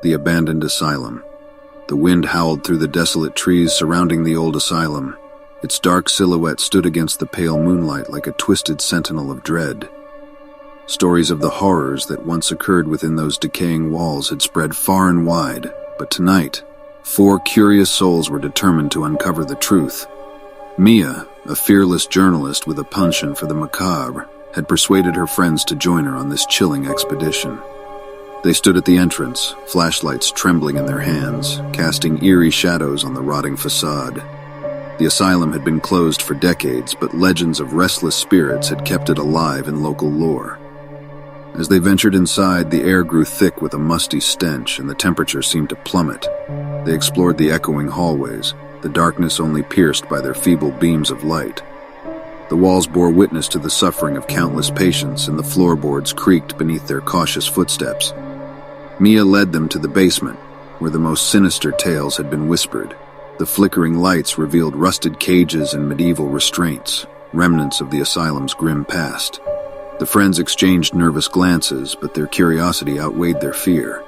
The abandoned asylum. The wind howled through the desolate trees surrounding the old asylum. Its dark silhouette stood against the pale moonlight like a twisted sentinel of dread. Stories of the horrors that once occurred within those decaying walls had spread far and wide, but tonight, 4 curious souls were determined to uncover the truth. Mia, a fearless journalist with a penchant for the macabre, had persuaded her friends to join her on this chilling expedition. They stood at the entrance, flashlights trembling in their hands, casting eerie shadows on the rotting facade. The asylum had been closed for decades, but legends of restless spirits had kept it alive in local lore. As they ventured inside, the air grew thick with a musty stench, and the temperature seemed to plummet. They explored the echoing hallways, the darkness only pierced by their feeble beams of light. The walls bore witness to the suffering of countless patients, and the floorboards creaked beneath their cautious footsteps. Mia led them to the basement, where the most sinister tales had been whispered. The flickering lights revealed rusted cages and medieval restraints, remnants of the asylum's grim past. The friends exchanged nervous glances, but their curiosity outweighed their fear.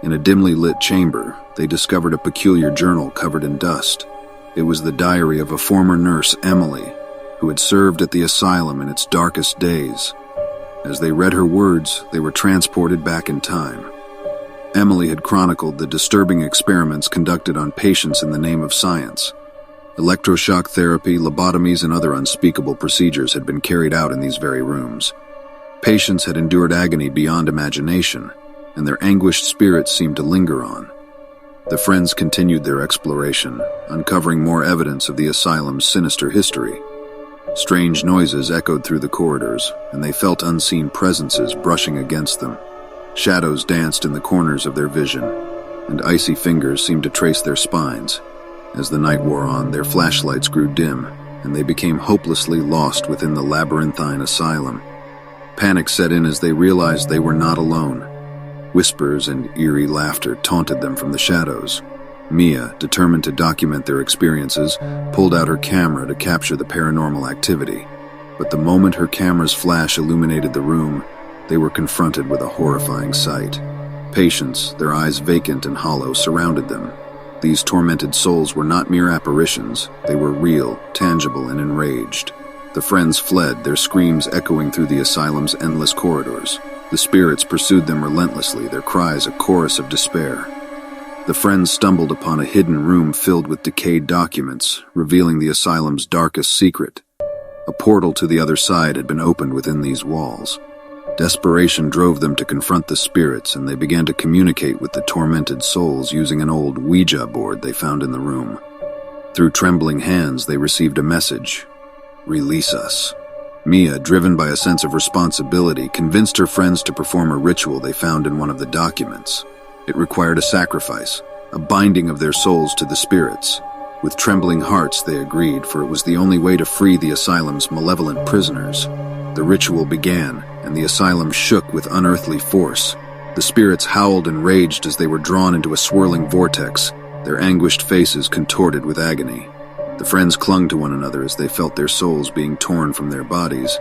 In a dimly lit chamber, they discovered a peculiar journal covered in dust. It was the diary of a former nurse, Emily, who had served at the asylum in its darkest days. As they read her words, they were transported back in time. Emily had chronicled the disturbing experiments conducted on patients in the name of science. Electroshock therapy, lobotomies, and other unspeakable procedures had been carried out in these very rooms. Patients had endured agony beyond imagination, and their anguished spirits seemed to linger on. The friends continued their exploration, uncovering more evidence of the asylum's sinister history. Strange noises echoed through the corridors, and they felt unseen presences brushing against them. Shadows danced in the corners of their vision, and icy fingers seemed to trace their spines. As the night wore on, their flashlights grew dim, and they became hopelessly lost within the labyrinthine asylum. Panic set in as they realized they were not alone. Whispers and eerie laughter taunted them from the shadows. Mia, determined to document their experiences, pulled out her camera to capture the paranormal activity. But the moment her camera's flash illuminated the room, they were confronted with a horrifying sight. Patients, their eyes vacant and hollow, surrounded them. These tormented souls were not mere apparitions. They were real, tangible, and enraged. The friends fled, their screams echoing through the asylum's endless corridors. The spirits pursued them relentlessly, their cries a chorus of despair. The friends stumbled upon a hidden room filled with decayed documents, revealing the asylum's darkest secret. A portal to the other side had been opened within these walls. Desperation drove them to confront the spirits, and they began to communicate with the tormented souls using an old Ouija board they found in the room. Through trembling hands, they received a message: "Release us." Mia, driven by a sense of responsibility, convinced her friends to perform a ritual they found in one of the documents. It required a sacrifice, a binding of their souls to the spirits. With trembling hearts, they agreed, for it was the only way to free the asylum's malevolent prisoners. The ritual began, and the asylum shook with unearthly force. The spirits howled and raged as they were drawn into a swirling vortex, their anguished faces contorted with agony. The friends clung to one another as they felt their souls being torn from their bodies.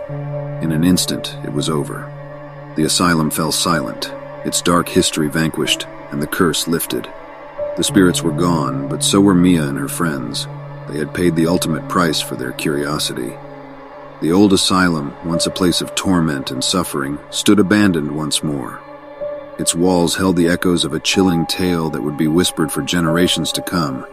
In an instant, it was over. The asylum fell silent, its dark history vanquished, and the curse lifted. The spirits were gone, but so were Mia and her friends. They had paid the ultimate price for their curiosity. The old asylum, once a place of torment and suffering, stood abandoned once more. Its walls held the echoes of a chilling tale that would be whispered for generations to come,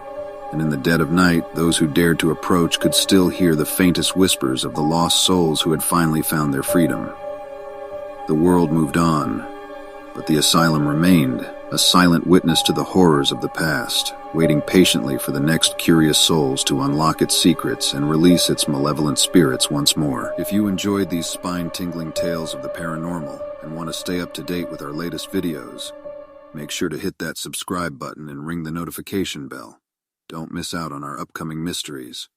and in the dead of night, those who dared to approach could still hear the faintest whispers of the lost souls who had finally found their freedom. The world moved on, but the asylum remained, a silent witness to the horrors of the past, waiting patiently for the next curious souls to unlock its secrets and release its malevolent spirits once more. If you enjoyed these spine-tingling tales of the paranormal and want to stay up to date with our latest videos, make sure to hit that subscribe button and ring the notification bell. Don't miss out on our upcoming mysteries.